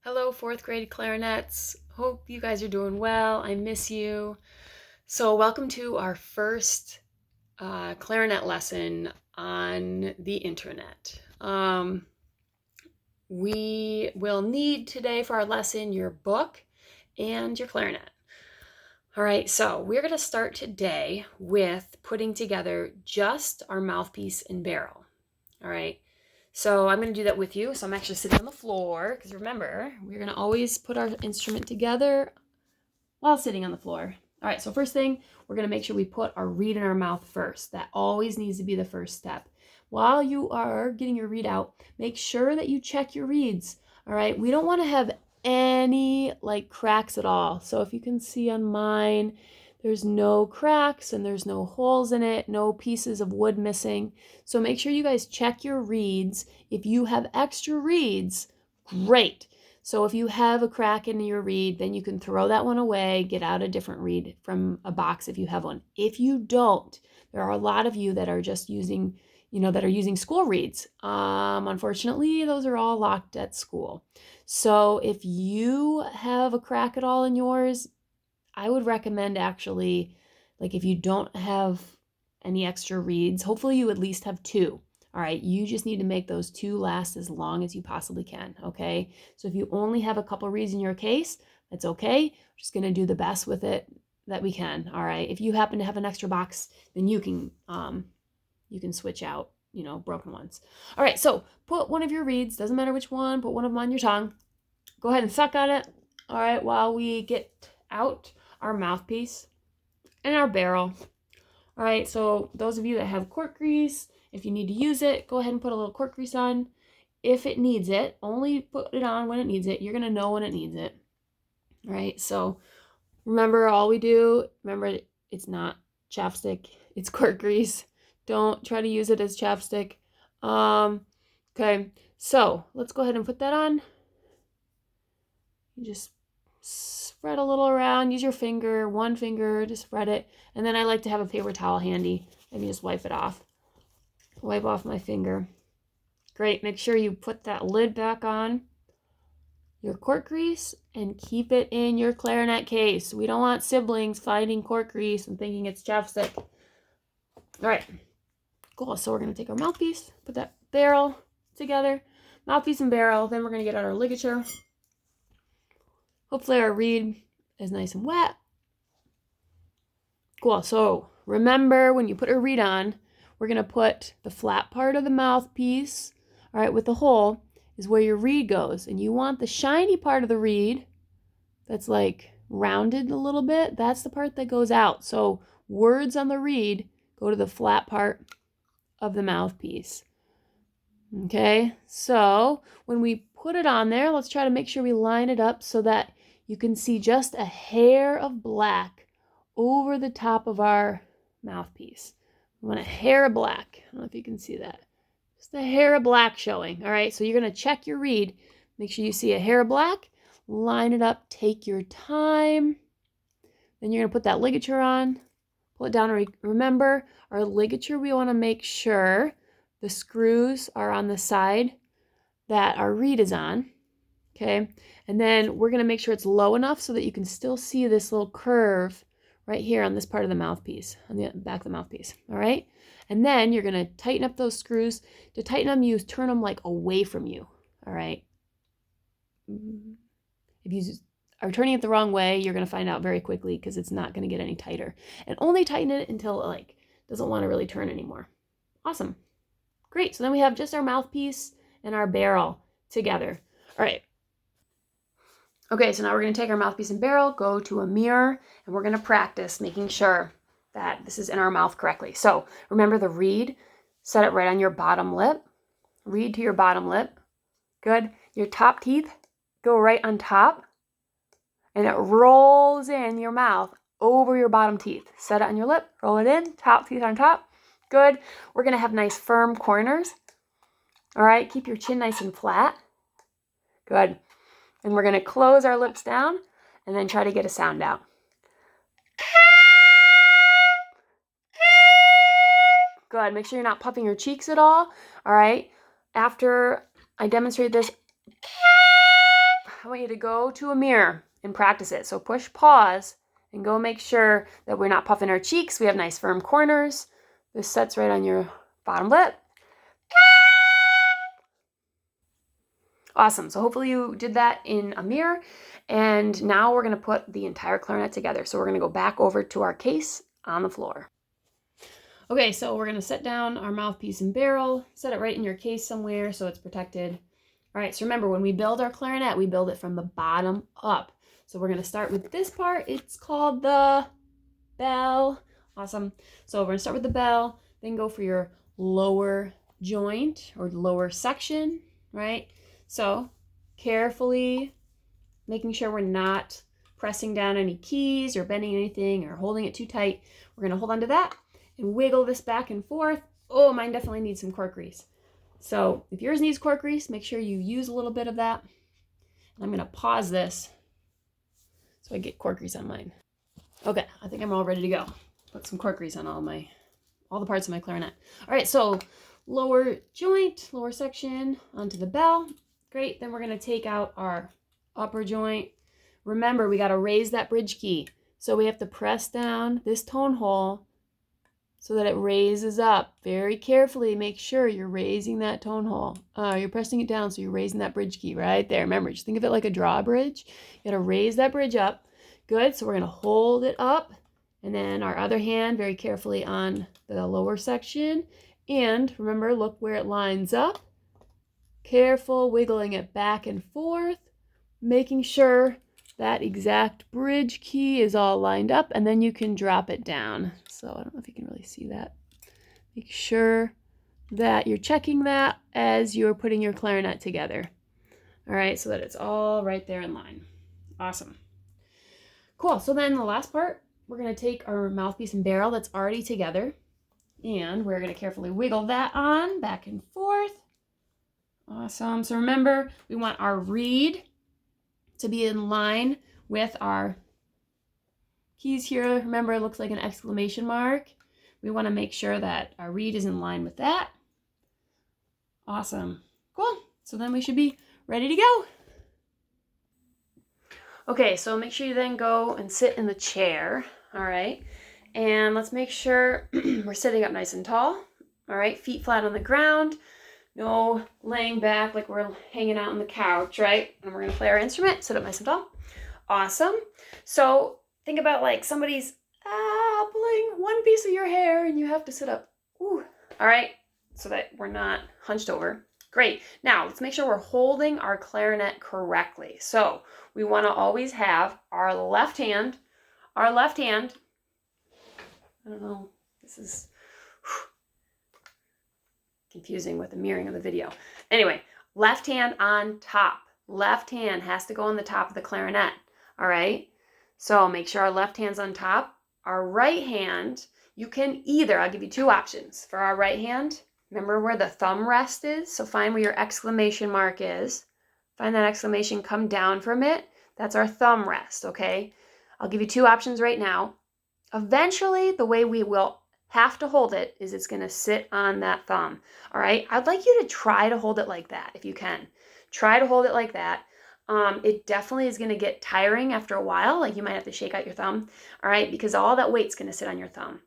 Hello, fourth grade clarinets. Hope you guys are doing well. I miss you. So, welcome to our first clarinet lesson on the internet. We will need today for our lesson your book and your clarinet. All right, so we're going to start today with putting together just our mouthpiece and barrel. All right. So I'm going to do that with you. So I'm actually sitting on the floor because remember, we're going to always put our instrument together while sitting on the floor. All right, so first thing, we're going to make sure we put our reed in our mouth first. That always needs to be the first step. While you are getting your reed out, make sure that you check your reeds. All right, we don't want to have any cracks at all. So if you can see on mine, there's no cracks and there's no holes in it, no pieces of wood missing. So make sure you guys check your reeds. If you have extra reeds, great. So if you have a crack in your reed, then you can throw that one away, get out a different reed from a box if you have one. If you don't, there are a lot of you that are just using, that are using school reeds. Unfortunately, those are all locked at school. So if you have a crack at all in yours, I would recommend actually, if you don't have any extra reeds, hopefully you at least have two. All right, you just need to make those two last as long as you possibly can, okay? So if you only have a couple reeds in your case, that's okay. We're just gonna do the best with it that we can, all right? If you happen to have an extra box, then you can switch out, broken ones. All right, so put one of your reeds, doesn't matter which one, put one of them on your tongue. Go ahead and suck on it, all right, while we get out our mouthpiece and our barrel. All right, so those of you that have cork grease, if you need to use it, go ahead and put a little cork grease on. If it needs it, only put it on when it needs it. You're gonna know when it needs it. All right, so remember it's not chapstick, it's cork grease. Don't try to use it as chapstick. Okay, so let's go ahead and put that on. You just spread a little around, use your finger, one finger, just spread it. And then I like to have a paper towel handy. Let me just wipe it off. Wipe off my finger. Great, make sure you put that lid back on your cork grease and keep it in your clarinet case. We don't want siblings finding cork grease and thinking it's chapstick. All right, cool. So we're gonna take our mouthpiece, put that barrel together, mouthpiece and barrel. Then we're gonna get out our ligature. Hopefully our reed is nice and wet. Cool, so remember when you put a reed on, we're gonna put the flat part of the mouthpiece, all right, with the hole, is where your reed goes. And you want the shiny part of the reed that's rounded a little bit, that's the part that goes out. So words on the reed go to the flat part of the mouthpiece. Okay, so when we put it on there, let's try to make sure we line it up so that you can see just a hair of black over the top of our mouthpiece. We want a hair of black. I don't know if you can see that. Just a hair of black showing. All right, so you're going to check your reed. Make sure you see a hair of black. Line it up. Take your time. Then you're going to put that ligature on. Pull it down. Remember, our ligature, we want to make sure the screws are on the side that our reed is on. Okay, and then we're going to make sure it's low enough so that you can still see this little curve right here on this part of the mouthpiece, on the back of the mouthpiece. All right, and then you're going to tighten up those screws. To tighten them, you turn them away from you. All right, if you are turning it the wrong way, you're going to find out very quickly because it's not going to get any tighter. And only tighten it until it doesn't want to really turn anymore. Awesome, great. So then we have just our mouthpiece and our barrel together. All right. Okay, so now we're going to take our mouthpiece and barrel, go to a mirror, and we're going to practice making sure that this is in our mouth correctly. So remember the reed, set it right on your bottom lip. Reed to your bottom lip. Good. Your top teeth go right on top, and it rolls in your mouth over your bottom teeth. Set it on your lip, roll it in, top teeth on top. Good. We're going to have nice firm corners. All right, keep your chin nice and flat. Good. And we're going to close our lips down and then try to get a sound out. Good. Make sure you're not puffing your cheeks at all. All right. After I demonstrate this, I want you to go to a mirror and practice it. So push pause and go make sure that we're not puffing our cheeks. We have nice firm corners. This sets right on your bottom lip. Awesome. So hopefully you did that in a mirror. And now we're going to put the entire clarinet together. So we're going to go back over to our case on the floor. Okay, so we're going to set down our mouthpiece and barrel, set it right in your case somewhere so it's protected. All right, so remember, when we build our clarinet, we build it from the bottom up. So we're going to start with this part. It's called the bell. Awesome. So we're going to start with the bell, then go for your lower joint or lower section, right? So carefully making sure we're not pressing down any keys or bending anything or holding it too tight. We're going to hold on to that and wiggle this back and forth. Oh, mine definitely needs some cork grease. So if yours needs cork grease, make sure you use a little bit of that. And I'm going to pause this so I get cork grease on mine. Okay, I think I'm all ready to go. Put some cork grease on all the parts of my clarinet. All right, so lower joint, lower section onto the bell. Great, then we're going to take out our upper joint. Remember, we got to raise that bridge key. So we have to press down this tone hole so that it raises up. Very carefully, make sure you're raising that tone hole. You're pressing it down, so you're raising that bridge key right there. Remember, just think of it like a drawbridge. You got to raise that bridge up. Good, so we're going to hold it up. And then our other hand very carefully on the lower section. And remember, look where it lines up. Careful wiggling it back and forth, making sure that exact bridge key is all lined up, and then you can drop it down. So I don't know if you can really see that. Make sure that you're checking that as you're putting your clarinet together. All right, so that it's all right there in line. Awesome. Cool, so then the last part, we're gonna take our mouthpiece and barrel that's already together, and we're gonna carefully wiggle that on back and forth. Awesome, so remember, we want our reed to be in line with our keys here. Remember, it looks like an exclamation mark. We want to make sure that our reed is in line with that. Awesome. Cool. So then we should be ready to go. Okay, so make sure you then go and sit in the chair. All right. And let's make sure we're sitting up nice and tall. All right, feet flat on the ground. No laying back like we're hanging out on the couch, right? And we're going to play our instrument. Sit up nice and tall. Awesome. So think about like somebody's pulling one piece of your hair and you have to sit up. Ooh. All right, so that we're not hunched over. Great. Now let's make sure we're holding our clarinet correctly. So we want to always have our left hand, I don't know, this is confusing with the mirroring of the video. Anyway, left hand on top. Left hand has to go on the top of the clarinet. All right. So make sure our left hand's on top. Our right hand, you can either, I'll give you two options. For our right hand, remember where the thumb rest is? So find where your exclamation mark is. Find that exclamation, come down from it. That's our thumb rest, okay? I'll give you two options right now. Eventually, the way we will have to hold it is it's going to sit on that thumb. All right. I'd like you to try to hold it like that if you can. Try to hold it like that. It definitely is going to get tiring after a while. Like you might have to shake out your thumb. All right. Because all that weight's going to sit on your thumb.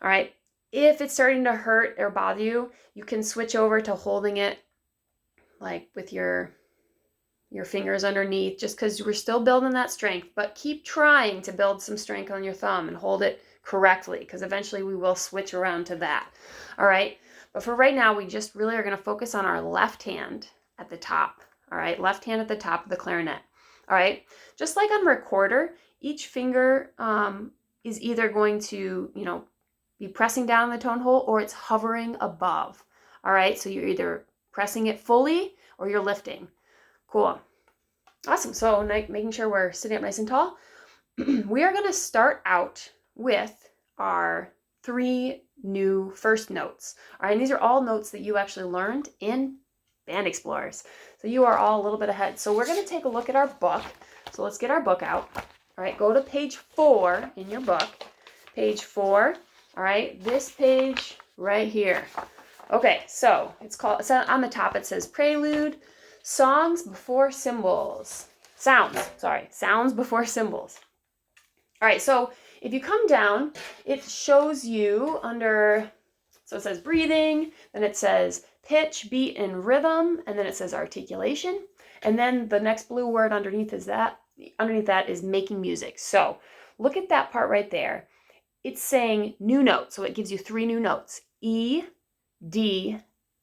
All right. If it's starting to hurt or bother you, you can switch over to holding it like with your fingers underneath, just because we're still building that strength. But keep trying to build some strength on your thumb and hold it correctly, because eventually we will switch around to that. All right. But for right now, we just really are going to focus on our left hand at the top. All right. Left hand at the top of the clarinet. All right. Just like on recorder, each finger is either going to, be pressing down on the tone hole or it's hovering above. All right. So you're either pressing it fully or you're lifting. Cool. Awesome. So making sure we're sitting up nice and tall. We are going to start out with our 3 new first notes. All right, and these are all notes that you actually learned in Band Explorers. So you are all a little bit ahead. So we're going to take a look at our book. So let's get our book out. All right, go to page 4 in your book. Page 4. All right, this page right here. Okay, so it's on the top it says Prelude, Songs Before Cymbals. sounds before symbols. All right, so if you come down, it shows you under, so it says breathing, then it says pitch, beat, and rhythm, and then it says articulation. And then the next blue word underneath that is making music. So look at that part right there. It's saying new notes, so it gives you 3 new notes, E, D,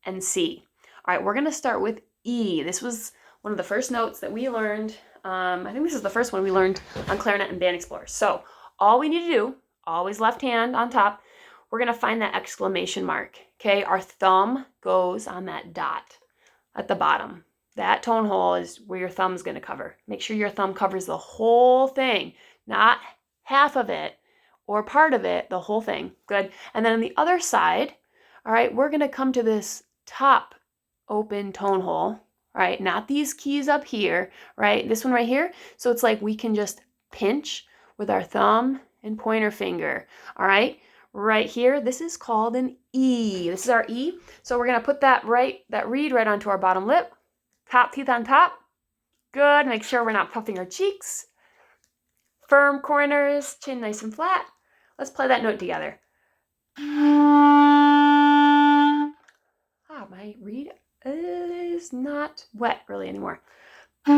and C. All right, we're gonna start with E. This was one of the first notes that we learned. I think this is the first one we learned on Clarinet and Band Explorer. So all we need to do, always left hand on top, we're gonna find that exclamation mark, okay? Our thumb goes on that dot at the bottom. That tone hole is where your thumb's gonna cover. Make sure your thumb covers the whole thing, not half of it or part of it, the whole thing. Good. And then on the other side, all right, we're gonna come to this top open tone hole, right? Not these keys up here, right? This one right here. So it's like we can just pinch with our thumb and pointer finger, all right? Right here, this is called an E. This is our E. So we're gonna put that reed right onto our bottom lip. Top teeth on top. Good. Make sure we're not puffing our cheeks. Firm corners, chin nice and flat. Let's play that note together. My reed is not wet really anymore. Good.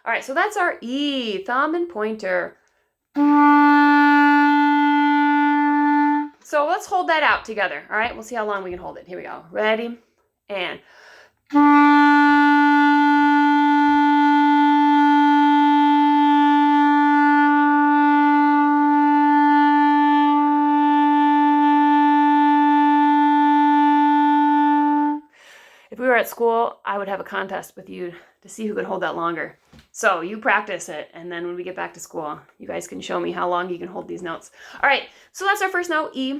All right, so that's our E, thumb and pointer. So let's hold that out together. All right, we'll see how long we can hold it. Here we go. Ready? And if we were at school, I would have a contest with you to see who could hold that longer. So you practice it, and then when we get back to school, you guys can show me how long you can hold these notes. All right, so that's our first note, E.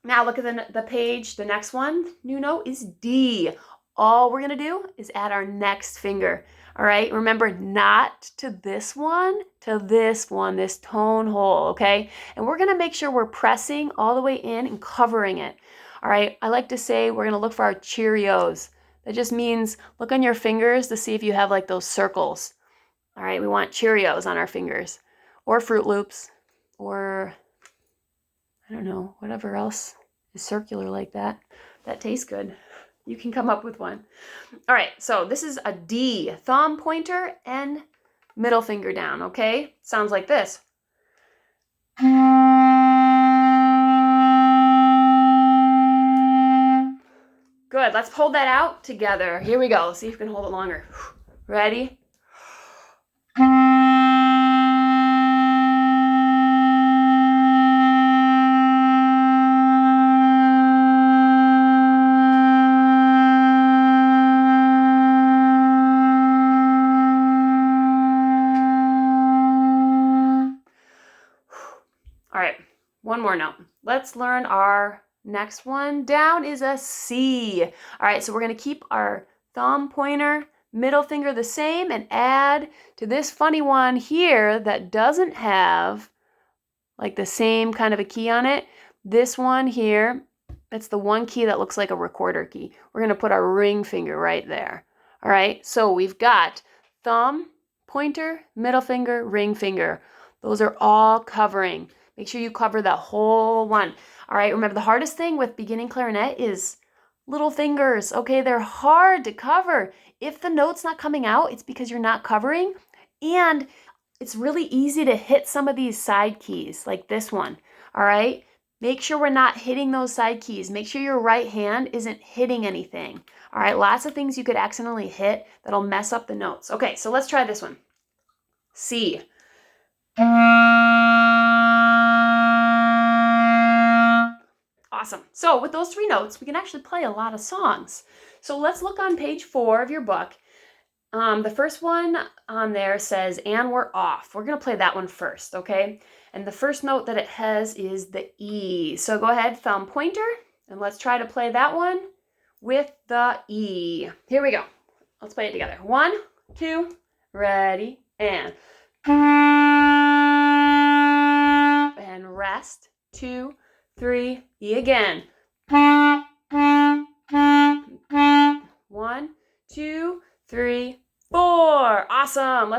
Now look at the page. The next one, new note, is D. All we're gonna do is add our next finger. All right, remember, not to this one, this tone hole, okay? And we're gonna make sure we're pressing all the way in and covering it. All right, I like to say we're gonna look for our Cheerios. That just means look on your fingers to see if you have like those circles. All right, we want Cheerios on our fingers, or Fruit Loops, or I don't know, whatever else is circular like that. That tastes good. You can come up with one. All right, so this is a D, thumb, pointer, and middle finger down, okay? Sounds like this. Good, let's hold that out together. Here we go, see if we can hold it longer. Ready? All right, one more note. Let's learn our next one. Down is a C. All right, so we're gonna keep our thumb, pointer, middle finger the same and add to this funny one here that doesn't have like the same kind of a key on it. This one here, it's the one key that looks like a recorder key. We're gonna put our ring finger right there. All right, so we've got thumb, pointer, middle finger, ring finger. Those are all covering. Make sure you cover the whole one. All right, remember the hardest thing with beginning clarinet is little fingers, okay? They're hard to cover. If the note's not coming out, it's because you're not covering, and it's really easy to hit some of these side keys, like this one, all right? Make sure we're not hitting those side keys. Make sure your right hand isn't hitting anything, all right? Lots of things you could accidentally hit that'll mess up the notes. Okay, so let's try this one. C. Awesome. So with those 3 notes, we can actually play a lot of songs. So let's look on page 4 of your book. The first one on there says, and we're off. We're going to play that one first, okay? And the first note that it has is the E. So go ahead, thumb, pointer, and let's try to play that one with the E. Here we go. Let's play it together. 1, 2, ready, and rest. 2, 3, E again. 1, 2, 3, 4. Awesome.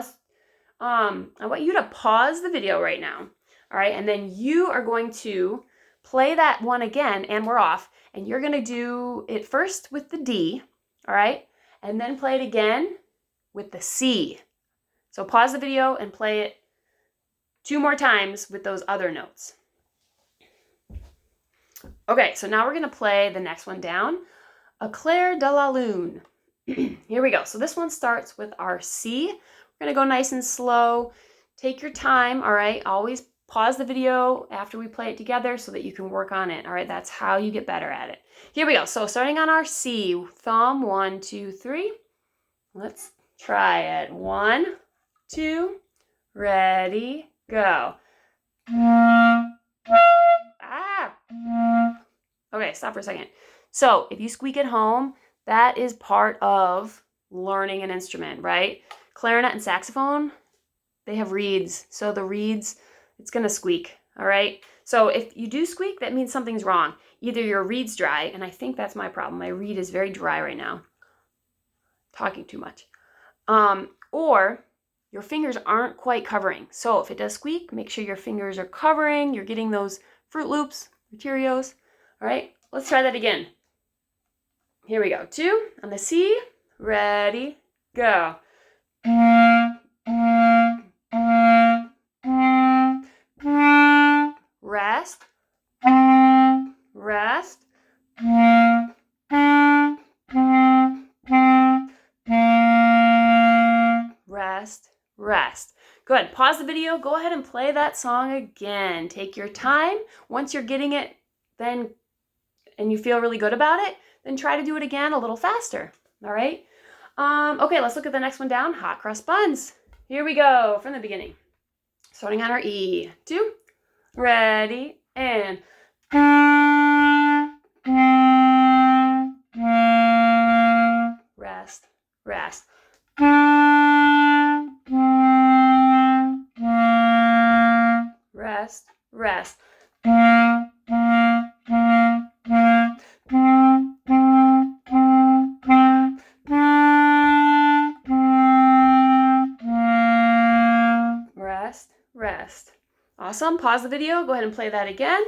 I want you to pause the video right now. All right, and then you are going to play that one again, and we're off. And you're going to do it first with the D, all right? And then play it again with the C. So pause the video and play it 2 more times with those other notes. Okay, so now we're going to play the next one down, A Clair de la Lune. Here we go. So this one starts with our C. We're going to go nice and slow. Take your time, all right? Always pause the video after we play it together so that you can work on it, all right? That's how you get better at it. Here we go. So starting on our C, thumb, 1, 2, 3. Let's try it. 1, 2, ready, go. Ah! Okay, stop for a second. So if you squeak at home, that is part of learning an instrument, right? Clarinet and saxophone, they have reeds. So the reeds, it's going to squeak, all right? So if you do squeak, that means something's wrong. Either your reed's dry, and I think that's my problem. My reed is very dry right now. Talking too much. Or your fingers aren't quite covering. So if it does squeak, make sure your fingers are covering. You're getting those Fruit Loops, or Cheerios. All right, let's try that again. Here we go. 2 on the C. Ready, go. Rest. Rest. Rest. Rest. Good. Pause the video. Go ahead and play that song again. Take your time. Once you're getting it, then and you feel really good about it, then try to do it again a little faster. All right? Okay, let's look at the next one down. Hot Cross Buns. Here we go from the beginning. Starting on our E. 2. Ready, and rest, rest. Rest, rest. Rest, rest. Awesome. Pause the video. Go ahead and play that again.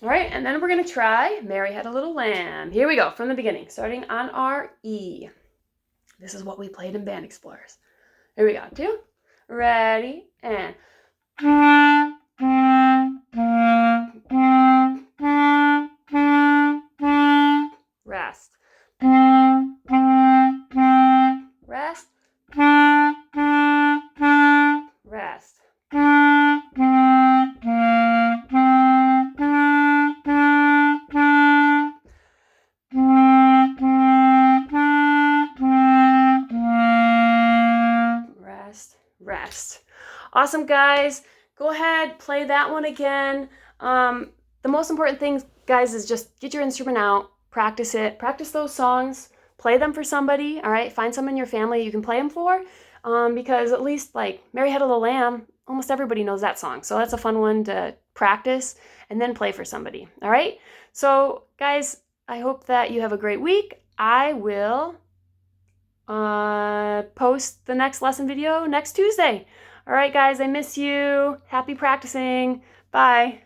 All right, and then we're going to try Mary Had a Little Lamb. Here we go from the beginning, starting on our E. This is what we played in Band Explorers. Here we go. 2. Ready, and rest. Rest. Rest. Rest. Rest. Awesome, guys. Go ahead, play that one again. The most important thing, guys, is just get your instrument out, practice it, practice those songs, play them for somebody, all right? Find someone in your family you can play them for, because at least like Mary Had a Little Lamb, almost everybody knows that song. So that's a fun one to practice and then play for somebody, all right? So guys, I hope that you have a great week. I will post the next lesson video next Tuesday. All right, guys, I miss you. Happy practicing. Bye.